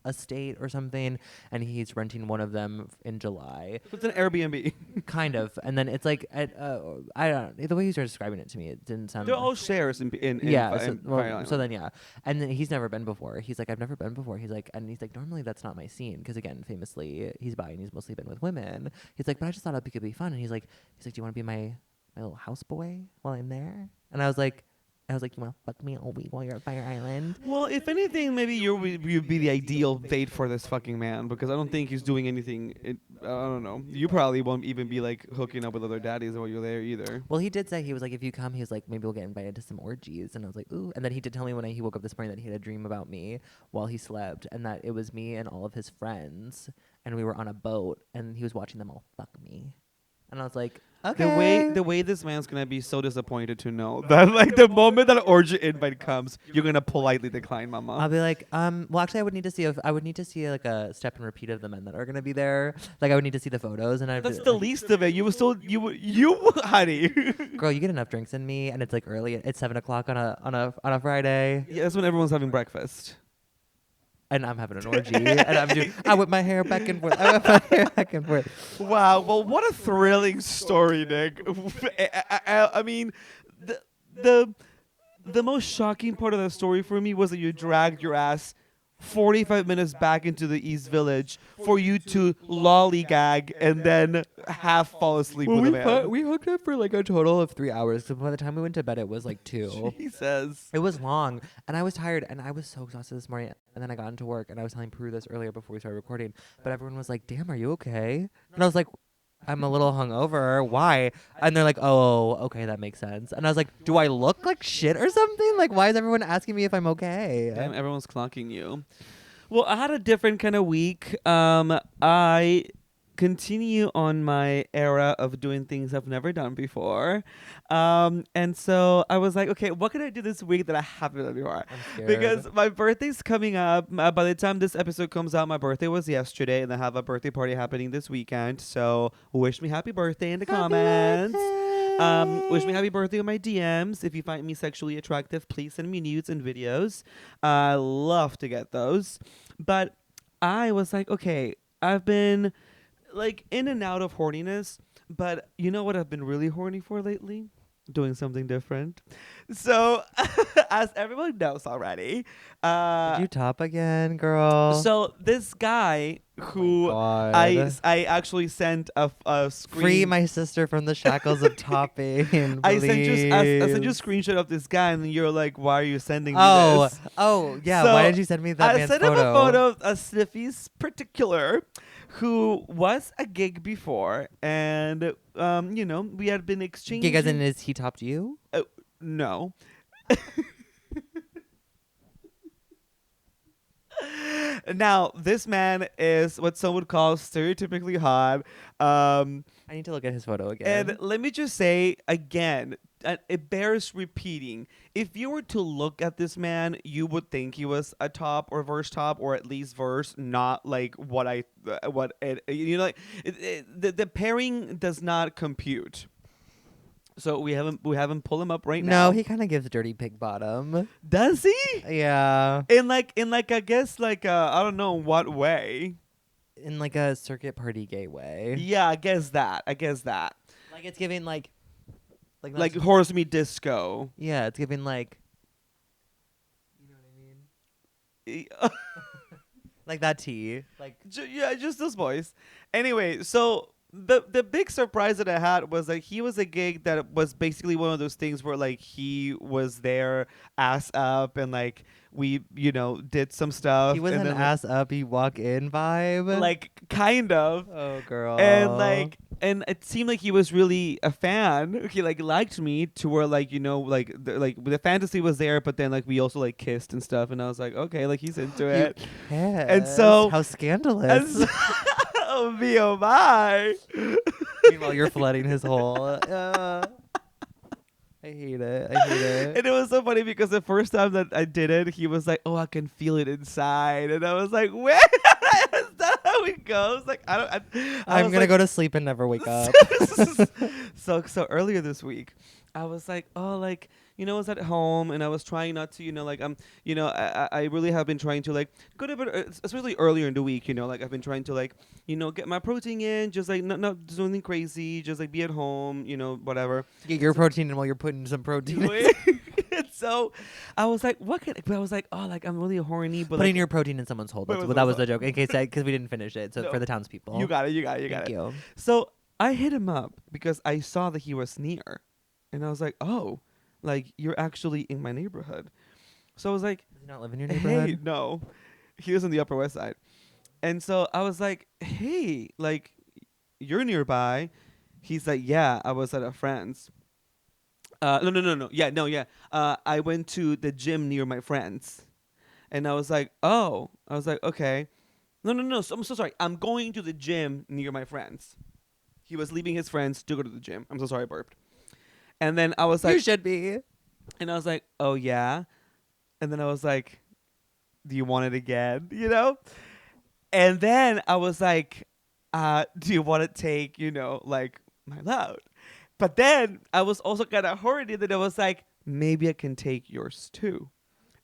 estate or something, and he's renting one of them in July. It's an Airbnb. Kind of. And then it's like I don't know, the way you were describing it to me, it didn't sound. They're all shares in yeah. in Well, Fire Island. so then yeah, and then he's never been before. He's like, I've never been before. He's like, normally that's not my scene because again, famously he's bi and he's mostly been with women. He's like, but I just thought it could be fun. And he's like, do you want to be my little houseboy while I'm there? And I was like, you want to fuck me all week while you're at Fire Island? Well, if anything, maybe you'd be the ideal date for this fucking man because I don't think he's doing anything. I don't know. You probably won't even be like hooking up with other daddies while you're there either. Well, he did say, he was like, if you come, he was like, maybe we'll get invited to some orgies. And I was like, ooh. And then he did tell me when he woke up this morning that he had a dream about me while he slept, and that it was me and all of his friends, and we were on a boat, and he was watching them all fuck me. And I was like, okay. The way this man's gonna be so disappointed to know that like the moment that an orgy invite comes, you're gonna politely decline, mama. I'll be like, well, actually, I would need to see like a step and repeat of the men that are gonna be there. Like, I would need to see the photos, and That's the least of it. You honey. Girl, you get enough drinks in me, and it's like early. It's 7 o'clock on a Friday. Yeah, that's when everyone's having breakfast. And I'm having an orgy, and I whip my hair back and forth. Wow. Well, what a thrilling story, Nick. I mean, the most shocking part of the story for me was that you dragged your ass 45 minutes back into the East Village for you to lollygag and then half fall asleep Well, with a man. we hooked up for like a total of 3 hours. So by the time we went to bed, it was like 2. He says. It was long, and I was tired, and I was so exhausted this morning. And then I got into work, and I was telling Peru this earlier before we started recording. But everyone was like, "Damn, are you okay?" And I was like, "I'm a little hungover. Why?" And they're like, "Oh, okay, that makes sense." And I was like, "Do I look like shit or something? Like, why is everyone asking me if I'm okay?" Damn, everyone's clocking you. Well, I had a different kind of week. I continue on my era of doing things I've never done before. And so I was like, okay, what can I do this week that I haven't done before? I'm scared. Because my birthday's coming up. By the time this episode comes out, my birthday was yesterday, and I have a birthday party happening this weekend. So wish me happy birthday in the comments. Wish me happy birthday on my DMs. If you find me sexually attractive, please send me nudes and videos. I love to get those. But I was like, okay, I've been like in and out of horniness, but you know what I've been really horny for lately? Doing something different. So, as everyone knows already, Did you top again, girl? so this guy who God. I actually sent a screen. Free my sister from the shackles of topping. I sent you a please. screenshot of this guy, and you're like, "Why are you sending me Oh, this?" yeah. So, why did you send me that I man's sent photo? him a photo of a Sniffy's particular, who was a gig before, and we had been exchanging. Gig as in, is he topped you? No. Now, this man is what some would call stereotypically hot. I need to look at his photo again. And let me just say again, it bears repeating. If you were to look at this man, you would think he was a top or verse top, or at least verse, not like the pairing does not compute. So we haven't pulled him up right now. No, he kind of gives dirty pig bottom. Does he? Yeah. In like I guess like I don't know what way. In like a circuit party gay way. Yeah, I guess that. Like it's giving like Like Horse Me Disco. yeah, it's giving like, you know what I mean? Like that tea. Like Yeah, just this voice. Anyway, so the big surprise that I had was like he was a gig that was basically one of those things where like he was there ass up, and like we did some stuff. he was and an then, ass up, you walk in vibe. like kind of. oh girl. And it seemed like he was really a fan. He like liked me to where like the fantasy was there, but then like we also like kissed and stuff, and I was like, okay, like he's into it. And so how scandalous. oh me, oh my. Meanwhile, you're flooding his hole. I hate it. And it was so funny because the first time that I did it, he was like, "Oh, I can feel it inside," and I was like, "Where? Is that how it goes?" Like I'm gonna go to sleep and never wake up. So earlier this week, I was like, oh, like, I was at home and I was trying not to, I really have been trying to like go to bed, especially earlier in the week, like I've been trying to like, get my protein in, just like not do anything crazy, just like be at home, whatever. Get your protein in while you're putting some protein in. And so I was like, I was like, oh, like I'm really horny, but Putting like, your protein in someone's hole. Wait, That's, wait, that wait, was the joke. In case because we didn't finish it. So No. for the townspeople. you got it. Thank you. So I hit him up because I saw that he was near, and I was like, oh, like you're actually in my neighborhood. So I was like, Does he not live in your hey, neighborhood? no, he was on the Upper West Side, and so I was like, hey, like you're nearby. He's like, yeah, I was at a friend's. No. Yeah. I went to the gym near my friend's, and I was like, oh, I was like, okay. No. So, I'm so sorry. I'm going to the gym near my friend's. He was leaving his friends to go to the gym. I'm so sorry, I burped. And then I was like, You should be. and I was like, oh yeah. And then I was like, do you want it again? And then I was like, do you want to take, like my load? But then I was also kind of horny that I was like, maybe I can take yours too.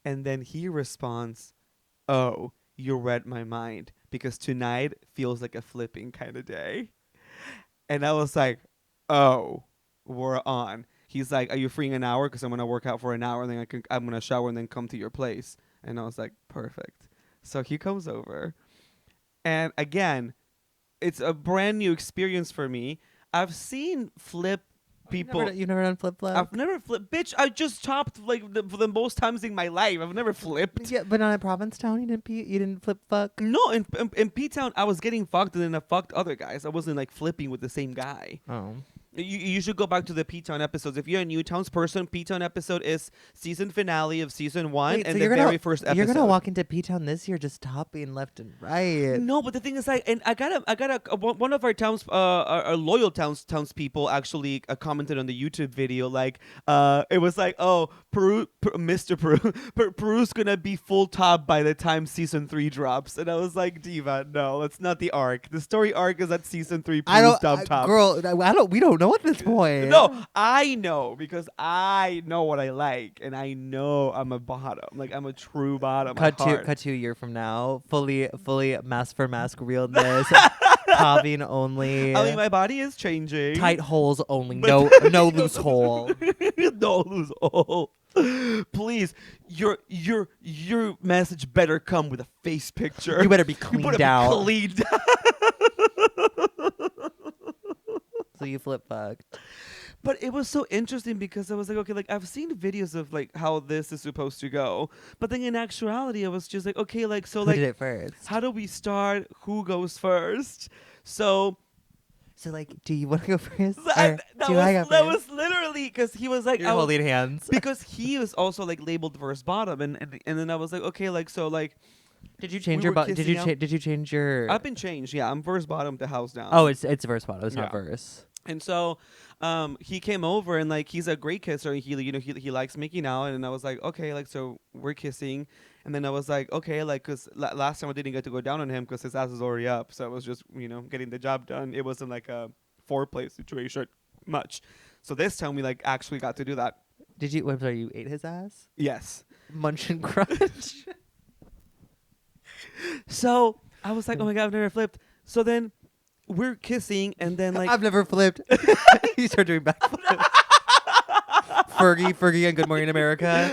And then he responds, oh, you read my mind because tonight feels like a flipping kind of day. And I was like, oh, we're on. He's like, are you free in an hour? Because I'm going to work out for an hour, and then I'm going to shower and then come to your place. And I was like, perfect. So he comes over, and again, it's a brand new experience for me. I've seen flip people. You've never done flip flop? I've never flipped. Bitch, I just chopped like for the most times in my life. I've never flipped. Yeah, but not in Provincetown. You didn't flip fuck. No, in P-Town, I was getting fucked and then I fucked other guys. I wasn't like flipping with the same guy. Oh. You should go back to the P-Town episodes. If you're a new townsperson, P-Town episode is season finale of season 1 Wait, and so the you're very first episode. You're gonna walk into P-Town this year just topping left and right. No, but the thing is, like, and I got one of our our loyal townspeople actually commented on the YouTube video, like, it was like, oh, Mr. Peru's gonna be full top by the time season 3 drops, and I was like, Diva, no, that's not the arc. The story arc is at season 3. Peru's top. Girl, we don't know at this point. No, I know because I know what I like, and I know I'm a bottom. Like I'm a true bottom. Cut at heart. to a year from now, fully mask for mask realness, popping only. I mean, my body is changing. Tight holes only. But- No loose hole. No lose all. Please, your message better come with a face picture. You better be You cleaned better be out. cleaned out. So you flip fucked. But it was so interesting because I was like, okay, like I've seen videos of like how this is supposed to go, but then in actuality, I was just like, okay, like so, Who like did it first? how do we start? Who goes first? So So like, do you want to go first? that Or do I go that first? was literally because he was like, You're holding hands. because he was also like labeled verse bottom, and then I was like, okay, like so, like Did you change we your were did kissing you out. did you change your? I've been changed. Yeah, I'm verse bottom to house down. Oh, it's verse bottom. It's not Yeah. verse. And so, he came over and like he's a great kisser. He likes making out, and I was like, okay, like so we're kissing, and then I was like, okay, like because last time I didn't get to go down on him because his ass was already up, so I was just getting the job done. It wasn't like a foreplay situation much. So this time we like actually got to do that. Did you? I'm sorry. You ate his ass. Yes. Munch and crunch. So I was like, oh my god, I've never flipped. So then we're kissing, and then like I've never flipped. You start doing backflips. Fergie, and Good Morning America.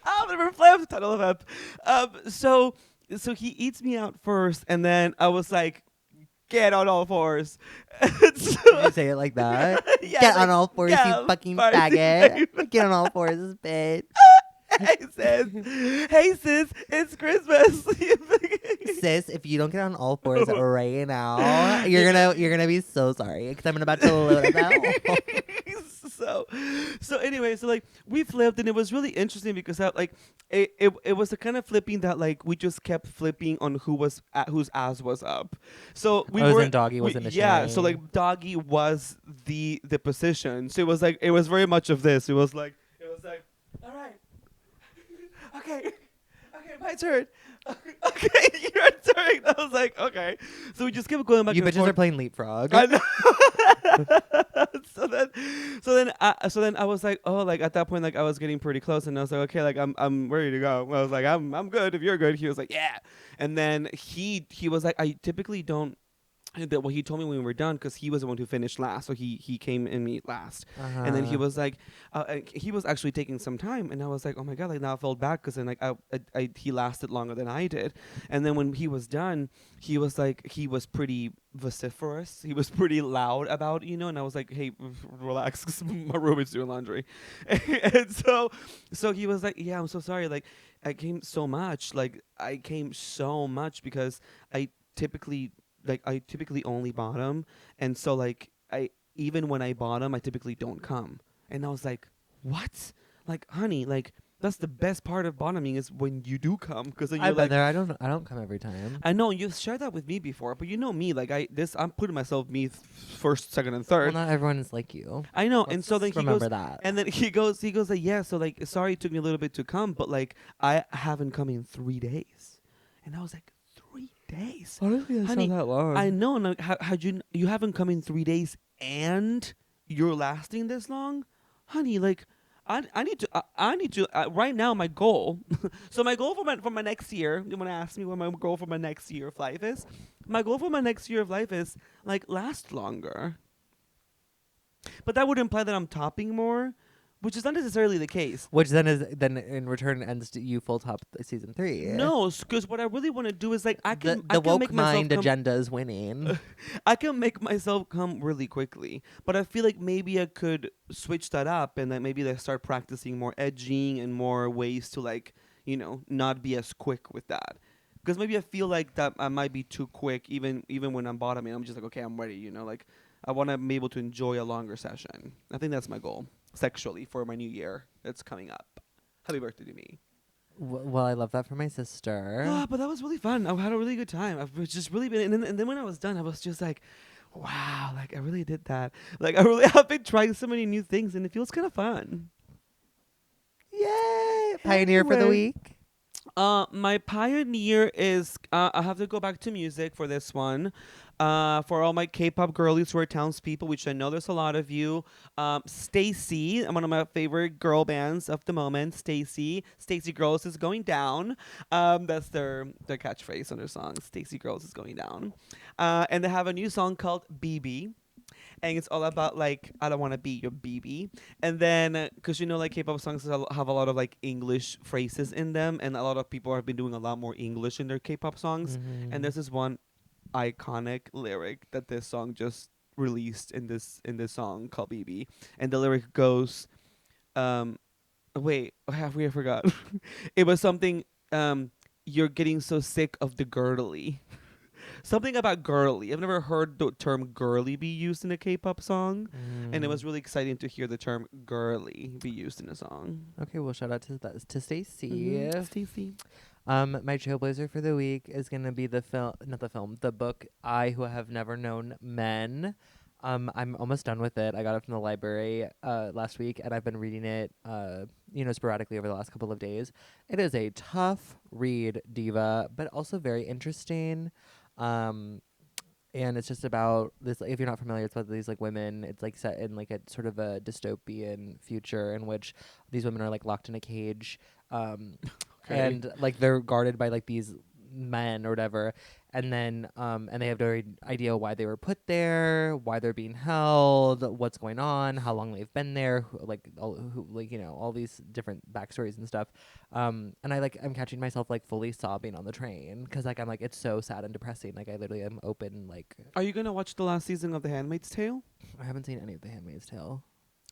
I'll never flipped. Tunnel of up. So he eats me out first, and then I was like, get on all fours. Did you say it like that? Yeah, Get like, on all fours, get you on fucking fours, faggot. Get on all fours, bitch. Hey sis, it's Christmas. Sis, if you don't get on all fours right now, you're gonna be so sorry because I'm about to load it out. So anyway, so like we flipped, and it was really interesting because it was the kind of flipping that like we just kept flipping on whose ass was up. So we were and doggy was in the yeah. So shame. like doggy was the position. So it was very much of this. It was like all right, okay, my turn. Okay, your turn. I was like, okay. So we just kept going back. You and bitches forth. are playing leapfrog. I know. so then I was like, oh, like at that point, like I was getting pretty close, and I was like, okay, like I'm ready to go. I was like, I'm good if you're good. He was like, yeah. And then he was like, I typically don't. Well, he told me when we were done because he was the one who finished last, so he came in me last. And then he was like, he was actually taking some time, and I was like, oh my god, like now I felt bad because then like he lasted longer than I did. And then when he was done, he was like, he was pretty vociferous. He was pretty loud about and I was like, hey, relax, 'cause my roommate's doing laundry. And so he was like, yeah, I'm so sorry, like I came so much because I typically only bottom, and so like even when I bottom, I typically don't come. And I was like, what? Like, honey, like that's the best part of bottoming is when you do come, because then you're I've been like, there. I don't come every time. I know you've shared that with me before, but you know me, like I'm putting myself first, second, and third. Well, not everyone is like you. I know, Let's and so then just he remember goes, that. and then he goes like, yeah, so like sorry it took me a little bit to come, but like I haven't come in 3 days, and I was like, 3 days. Honestly, that's Honey, not that long. I know. Like, had you haven't come in 3 days and you're lasting this long, honey? Like, I need to right now. My goal. So my goal for my next year. You want to ask me what my goal for my next year of life is? My goal for my next year of life is like last longer. But that would imply that I'm topping more, which is not necessarily the case. Which then in return ends to you full top season 3. No, because what I really want to do is like I The can I can woke make myself mind come, agenda is winning. I can make myself come really quickly, but I feel like maybe I could switch that up and then maybe like start practicing more edging and more ways to like not be as quick with that. Because maybe I feel like that I might be too quick even when I'm bottoming. I'm just like, okay, I'm ready. Like I want to be able to enjoy a longer session. I think that's my goal sexually for my new year that's coming up. Happy birthday to me. Well, I love that for my sister. But that was really fun. I had a really good time. I've just really been, and then when I was done, I was just like, wow, like I really did that. Like I really have been trying so many new things, and it feels kind of fun. Yay! Pioneer for the Anyway. week. My pioneer is I have to go back to music for this one. For all my K-pop girlies who are townspeople, which I know there's a lot of you. Stacy, one of my favorite girl bands of the moment. Stacy Girls is going down. That's their catchphrase on their song. Stacy Girls is going down. And they have a new song called BB. And it's all about like I don't want to be your BB, and then because like K-pop songs have a lot of like English phrases in them, and a lot of people have been doing a lot more English in their K-pop songs. And there's this one iconic lyric that this song just released in this song called BB, and the lyric goes, wait, I forgot. It was something you're getting so sick of the girdly. Something about girly. I've never heard the term girly be used in a K-pop song, and it was really exciting to hear the term girly be used in a song. Okay, well, shout out to Stacy. Stacy. My trailblazer for the week is gonna be the book I Who Have Never Known Men. I'm almost done with it. I got it from the library last week, and I've been reading it, sporadically over the last couple of days. It is a tough read, diva, but also very interesting. And it's just about this. If you're not familiar, it's about these like women. It's like set in like a sort of a dystopian future in which these women are like locked in a cage, and like they're guarded by like these men or whatever, and then and they have no idea why they were put there, why they're being held, what's going on, how long they've been there, all these different backstories and stuff. And I'm catching myself like fully sobbing on the train because like I'm like it's so sad and depressing. Like I literally am open. Like, Are you gonna watch the last season of The Handmaid's Tale? I haven't seen any of The Handmaid's Tale.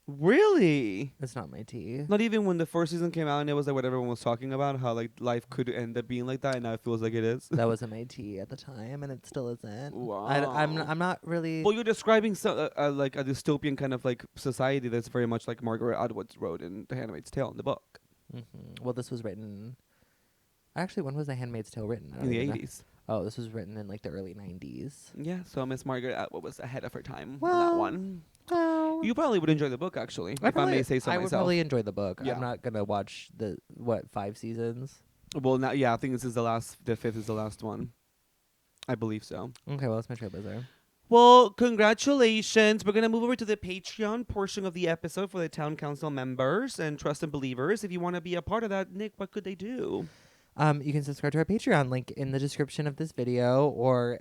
Really? It's not my tea. Not even when the first season came out and it was like what everyone was talking about, how like life could end up being like that, and now it feels like it is. That wasn't my tea at the time, and it still isn't. Wow. I'm not really. Well, you're describing like a dystopian kind of like society that's very much like Margaret Atwood wrote in The Handmaid's Tale in the book. Well, this was written. Actually, when was The Handmaid's Tale written? In the 80s. Oh, this was written in like the early 90s. Yeah, so Miss Margaret Atwood was ahead of her time on Well, that one. Well, You probably would enjoy the book, actually, if I may say so I would myself. probably enjoy the book. Yeah. I'm not gonna watch the 5 seasons. Well, now, yeah, I think this is the 5th is the last one. I believe so. Okay, well, that's my trailblazer. Well, congratulations. We're going to move over to the Patreon portion of the episode for the town council members and trust and believers. If you want to be a part of that, Nick, what could they do? You can subscribe to our Patreon link in the description of this video or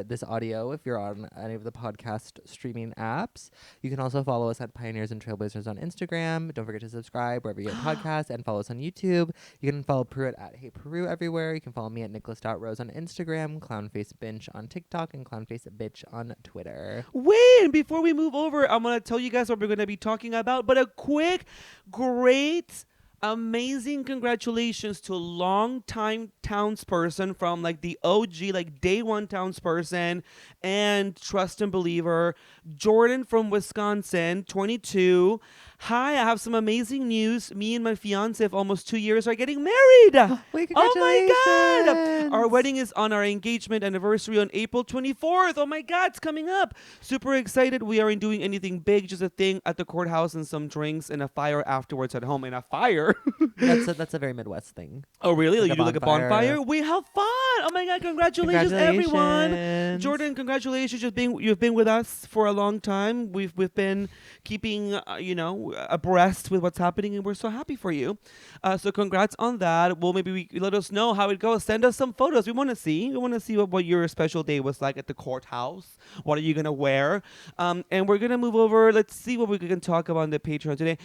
this audio if you're on any of the podcast streaming apps. You can also follow us at Pioneers and Trailblazers on Instagram. Don't forget to subscribe wherever you get podcasts and follow us on YouTube. You can follow Peru at Hey Peru everywhere. You can follow me at Nicholas.Rose on Instagram, ClownfaceBinch on TikTok, and ClownfaceBitch on Twitter. Wait, before we move over, I'm going to tell you guys what we're going to be talking about, but a quick, great, amazing congratulations to long-time townsperson from like the OG, like day one townsperson and trust and believer, Jordan from Wisconsin, 22. Hi, I have some amazing news. Me and my fiance of almost 2 years are getting married. Wait, Oh my God. congratulations. Our wedding is on our engagement anniversary on April 24th. Oh my God, it's coming up. Super excited. We aren't doing anything big, just a thing at the courthouse and some drinks and a fire afterwards at home. And a fire? bonfire. That's a very Midwest thing. Oh, really? Like You a do like a bonfire? bonfire. We have fun. Oh my God! Congratulations, everyone. Congratulations. Jordan, congratulations! You've been with us for a long time. We've been keeping abreast with what's happening, and we're so happy for you. So congrats on that. Well, maybe let us know how it goes. Send us some photos. We want to see. We want to see what your special day was like at the courthouse. What are you gonna wear? And we're gonna move over. Let's see what we can talk about on the Patreon today.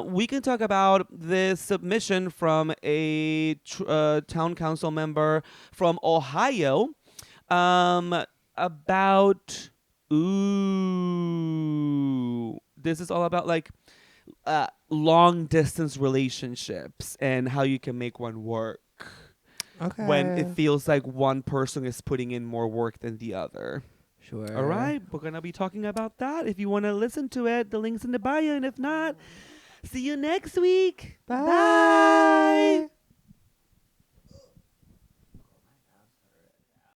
We can talk about this submission from a town council member from Ohio about this is all about like long distance relationships and how you can make one work when it feels like one person is putting in more work than the other. Sure. All right, we're gonna be talking about that. If you want to listen to it, the link's in the bio, and if not, see you next week. Bye.